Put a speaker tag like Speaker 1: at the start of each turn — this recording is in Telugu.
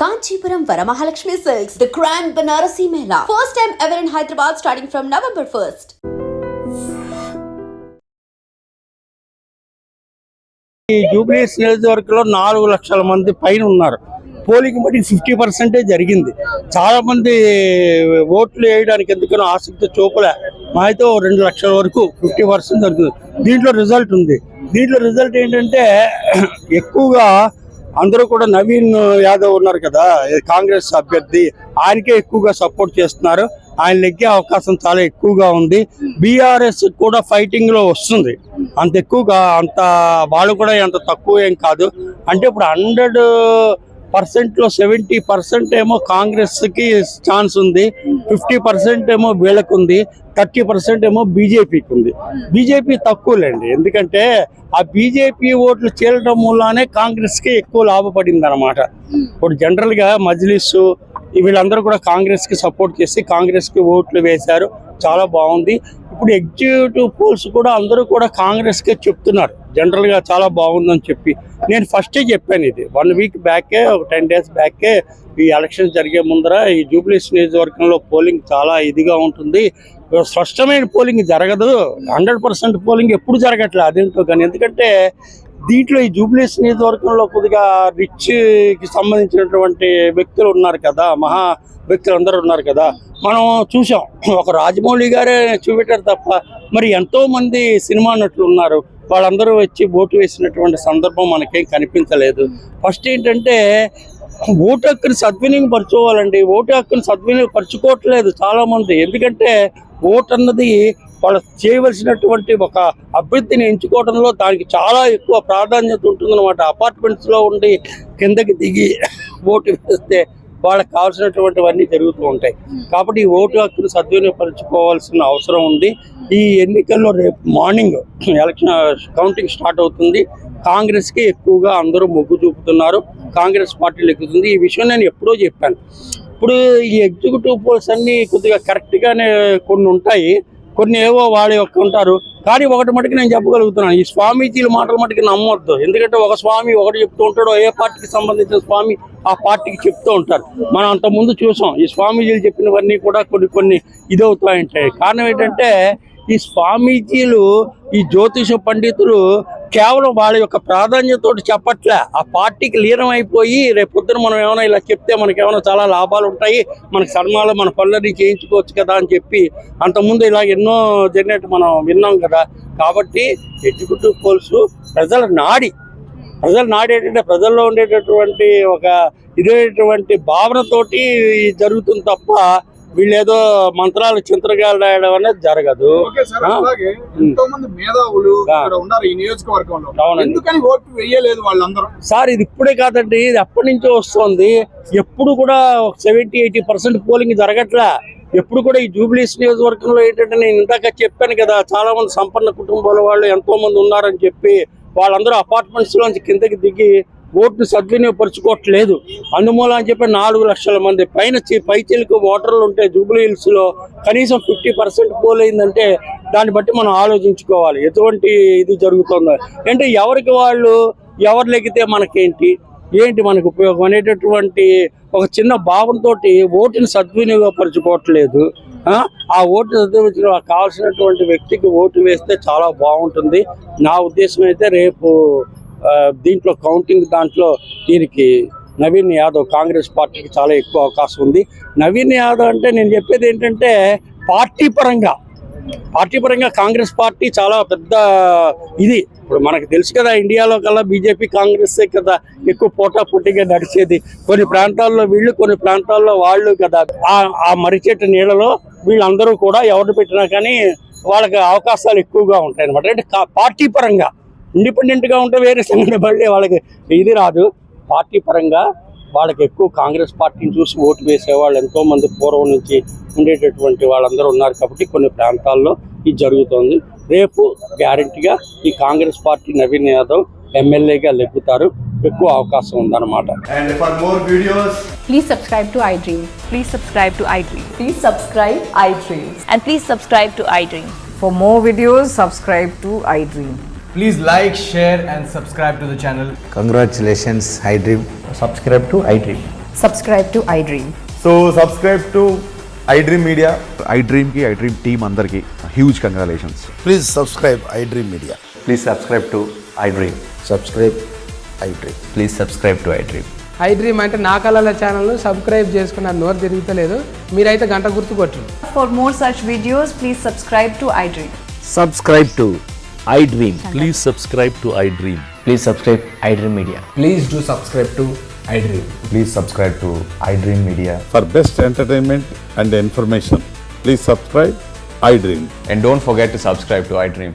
Speaker 1: Kanchipuram Varamahalakshmi Silks, the Grand Banarasi Mela. First time ever in Hyderabad starting from November 1st.
Speaker 2: ఈ జూబ్లీస్ నియోజకవర్గంలో 4 లక్షల మంది పైన ఉన్నారు. పోలింగ్ బట్టి 50% జరిగింది. చాలా మంది ఓట్లు వేయడానికి ఎందుకనో ఆసక్తి చూపలే. మా అయితే 2 లక్షల వరకు 50% జరుగుతుంది. దీంట్లో రిజల్ట్ ఉంది. దీంట్లో రిజల్ట్ ఏంటంటే ఎక్కువగా అందరూ కూడా నవీన్ యాదవ్ ఉన్నారు కదా, కాంగ్రెస్ అభ్యర్థి, ఆయనకే ఎక్కువగా సపోర్ట్ చేస్తున్నారు. ఆయన నెగ్గే అవకాశం చాలా ఎక్కువగా ఉంది. బీఆర్ఎస్ కూడా ఫైటింగ్ లో వస్తుంది. అంత ఎక్కువగా అంత వాళ్ళు కూడా అంత తక్కువ ఏం కాదు. అంటే ఇప్పుడు 100%లో 70% ఏమో కాంగ్రెస్ కి ఛాన్స్ ఉంది, 50% ఏమో వీళ్ళకు ఉంది, 30% ఏమో బీజేపీకి ఉంది. బీజేపీ తక్కువలేండి, ఎందుకంటే ఆ బీజేపీ ఓట్లు చేరడం మూలానే కాంగ్రెస్ కి ఎక్కువ లాభపడింది అనమాట. ఇప్పుడు జనరల్ గా మజ్లిస్ వీళ్ళందరూ కూడా కాంగ్రెస్ కి సపోర్ట్ చేసి కాంగ్రెస్ కి ఓట్లు వేశారు. చాలా బాగుంది. ఇప్పుడు ఎగ్జిక్యూటివ్ పోల్స్ కూడా అందరూ కూడా కాంగ్రెస్ కే చెప్తున్నారు జనరల్ గా చాలా బాగుందని చెప్పి. నేను ఫస్టే చెప్పాను, ఇది 1 వీక్ బ్యాకే, ఒక 10 డేస్ బ్యాకే ఈ ఎలక్షన్ జరిగే ముందర ఈ జూబ్లీస్ నియోజకవర్గంలో పోలింగ్ చాలా ఇదిగా ఉంటుంది, స్పష్టమైన పోలింగ్ జరగదు, 100% పోలింగ్ ఎప్పుడు జరగట్లే అదేంటో కానీ. ఎందుకంటే దీంట్లో ఈ జూబ్లీస్ నియోజకవర్గంలో కొద్దిగా రిచ్ కి సంబంధించినటువంటి వ్యక్తులు ఉన్నారు కదా, మహా వ్యక్తులు అందరూ ఉన్నారు కదా. మనం చూసాం, ఒక రాజమౌళి గారే చూపెట్టారు తప్ప మరి ఎంతో మంది సినిమా నటులు ఉన్నారు, వాళ్ళందరూ వచ్చి ఓటు వేసినటువంటి సందర్భం మనకేం కనిపించలేదు. ఫస్ట్ ఏంటంటే ఓటు హక్కుని సద్వినియోగం పరచుకోవాలండి. ఓటు హక్కుని సద్వినియోగం పరచుకోవట్లేదు చాలా మంది. ఎందుకంటే ఓటు అన్నది వాళ్ళు చేయవలసినటువంటి ఒక అభ్యర్థిని ఎంచుకోవడంలో దానికి చాలా ఎక్కువ ప్రాధాన్యత ఉంటుందన్నమాట. అపార్ట్మెంట్స్లో ఉండి కిందకి దిగి ఓటు వేస్తే వాళ్ళకి కావాల్సినటువంటివన్నీ జరుగుతూ ఉంటాయి. కాబట్టి ఈ ఓటు హక్కును సద్వినియోగపరచుకోవాల్సిన అవసరం ఉంది. ఈ ఎన్నికల్లో రేపు మార్నింగ్ ఎలక్షన్ కౌంటింగ్ స్టార్ట్ అవుతుంది. కాంగ్రెస్కి ఎక్కువగా అందరూ మొగ్గు చూపుతున్నారు, కాంగ్రెస్ పార్టీలు ఎక్కుతుంది. ఈ విషయం నేను ఎప్పుడో చెప్పాను. ఇప్పుడు ఈ ఎగ్జిక్యూటివ్ పోల్స్ అన్నీ కొద్దిగా కరెక్ట్గానే కొన్ని ఉంటాయి, కొన్ని ఏవో వాళ్ళ యొక్క ఉంటారు. కానీ ఒకటి మటుకు నేను చెప్పగలుగుతున్నాను, ఈ స్వామీజీల మాటల మటుకు నమ్మొద్దు. ఎందుకంటే ఒక స్వామి ఒకటి చెప్తూ ఉంటాడు, ఏ పార్టీకి సంబంధించిన స్వామి ఆ పార్టీకి చెప్తూ ఉంటారు. మనం అంతకుముందు చూసాం, ఈ స్వామీజీలు చెప్పినవన్నీ కూడా కొన్ని ఇదవుతూ ఉంటాయి. కారణం ఏంటంటే ఈ స్వామీజీలు, ఈ జ్యోతిష పండితులు కేవలం వాళ్ళ యొక్క ప్రాధాన్యతతో చెప్పట్లే, ఆ పార్టీకి లీనం అయిపోయి రేపు పొద్దున మనం ఏమైనా ఇలా చెప్తే మనకేమైనా చాలా లాభాలు ఉంటాయి, మనకి సన్మానాలు మన పనులని చేయించుకోవచ్చు కదా అని చెప్పి అంతకుముందు ఇలా ఎన్నో జరిగినట్టు మనం విన్నాం కదా. కాబట్టి ఎగ్జిక్యూటివ్ పోల్స్ ప్రజల నాడి ఏంటంటే ప్రజల్లో ఉండేటటువంటి ఒక ఇదేటువంటి భావనతోటి జరుగుతుంది తప్ప వీళ్ళేదో మంత్రాలు చింతరగాలు రాయడం అనేది జరగదు.
Speaker 3: ఎంతో మంది మేధావులు ఉన్నారు ఈ నియోజకవర్గంలో, ఎందుకని ఓటు వేయలేదు వాళ్ళందరూ?
Speaker 2: సార్ ఇది ఇప్పుడే కాదండి, ఇది ఎప్పటి నుంచో వస్తుంది. ఎప్పుడు కూడా 70-80% పోలింగ్ జరగట్లే. ఎప్పుడు కూడా ఈ జూబ్లీస్ నియోజకవర్గంలో ఏంటంటే నేను ఇందాక చెప్పాను కదా, చాలా మంది సంపన్న కుటుంబాల వాళ్ళు ఎంతో మంది ఉన్నారని చెప్పి వాళ్ళందరూ అపార్ట్మెంట్స్ లోంచి కిందకి దిగి ఓట్లు సద్వినియోగపరచుకోవట్లేదు. అందుమూల అని చెప్పి 4 లక్షల మంది పైన పైచిలకు ఓటర్లు ఉంటే జూబ్లీ హిల్స్ లో కనీసం 50% పోల్ అయిందంటే దాన్ని బట్టి మనం ఆలోచించుకోవాలి ఎటువంటి ఇది జరుగుతుందో. అంటే ఎవరికి వాళ్ళు ఎవరు లెగితే మనకేంటి మనకు ఉపయోగం అనేటటువంటి ఒక చిన్న భావంతో ఓటుని సద్వినియోగపరచుకోవట్లేదు. ఆ ఓటు సద్వినియోగ కావాల్సినటువంటి వ్యక్తికి ఓటు వేస్తే చాలా బాగుంటుంది. నా ఉద్దేశం అయితే రేపు దీంట్లో కౌంటింగ్ దాంట్లో దీనికి నవీన్ యాదవ్ కాంగ్రెస్ పార్టీకి చాలా ఎక్కువ అవకాశం ఉంది. నవీన్ యాదవ్ అంటే నేను చెప్పేది ఏంటంటే పార్టీ పరంగా కాంగ్రెస్ పార్టీ చాలా పెద్ద ఇది. ఇప్పుడు మనకు తెలుసు కదా, ఇండియాలో కల్లా బీజేపీ కాంగ్రెస్ కదా ఎక్కువ పోటాపోటీగా నడిచేది. కొన్ని ప్రాంతాల్లో వీళ్ళు, కొన్ని ప్రాంతాల్లో వాళ్ళు కదా. ఆ మరిచెట్టు నీళ్ళలో వీళ్ళందరూ కూడా ఎవరు పెట్టినా కానీ వాళ్ళకి అవకాశాలు ఎక్కువగా ఉంటాయి అనమాట. అంటే పార్టీ పరంగా ఇండిపెండెంట్గా ఉంటే వేరే సంగతి, మళ్ళీ వాళ్ళకి ఇది రాదు. పార్టీ పరంగా వాళ్ళకి ఎక్కువ కాంగ్రెస్ పార్టీని చూసి ఓటు వేసేవాళ్ళు ఎంతోమంది పూర్వం నుంచి ఉండేటటువంటి వాళ్ళందరూ ఉన్నారు. కాబట్టి కొన్ని ప్రాంతాల్లో ఇది జరుగుతుంది. రేపు గ్యారంటీగా ఈ కాంగ్రెస్ పార్టీ నవీన్ యాదవ్ ఎమ్మెల్యేగా లెక్కుతారు, ఎక్కువ అవకాశం ఉందన్నమాట.
Speaker 3: And for more videos,
Speaker 4: please subscribe to iDream.
Speaker 5: Please subscribe to iDream.
Speaker 1: Please subscribe iDream.
Speaker 5: And please subscribe to iDream.
Speaker 4: For more videos, subscribe to iDream.
Speaker 3: please like, share and subscribe to the channel.
Speaker 6: Congratulations, iDream.
Speaker 7: Subscribe to iDream.
Speaker 4: Subscribe to iDream.
Speaker 6: So subscribe to iDream media.
Speaker 7: iDream team అందరికి huge congratulations.
Speaker 8: Please subscribe iDream Media.
Speaker 7: Please subscribe to iDream.
Speaker 8: Subscribe iDream.
Speaker 7: Please subscribe to iDream.
Speaker 9: iDream అంటే నా కళల ఛానల్ను సబ్స్క్రైబ్ చేసుకున్న నోరు తిరుగుతలేదు, మీరైతే గంట గుర్తు కొట్టండి.
Speaker 4: For more such videos, please subscribe to iDream.
Speaker 10: Subscribe to iDream. Please subscribe to iDream. Please subscribe iDream Media.
Speaker 9: Please do subscribe to iDream.
Speaker 6: Please subscribe to iDream media.
Speaker 8: For best entertainment and information, please subscribe iDream.
Speaker 7: And don't forget to subscribe to iDream.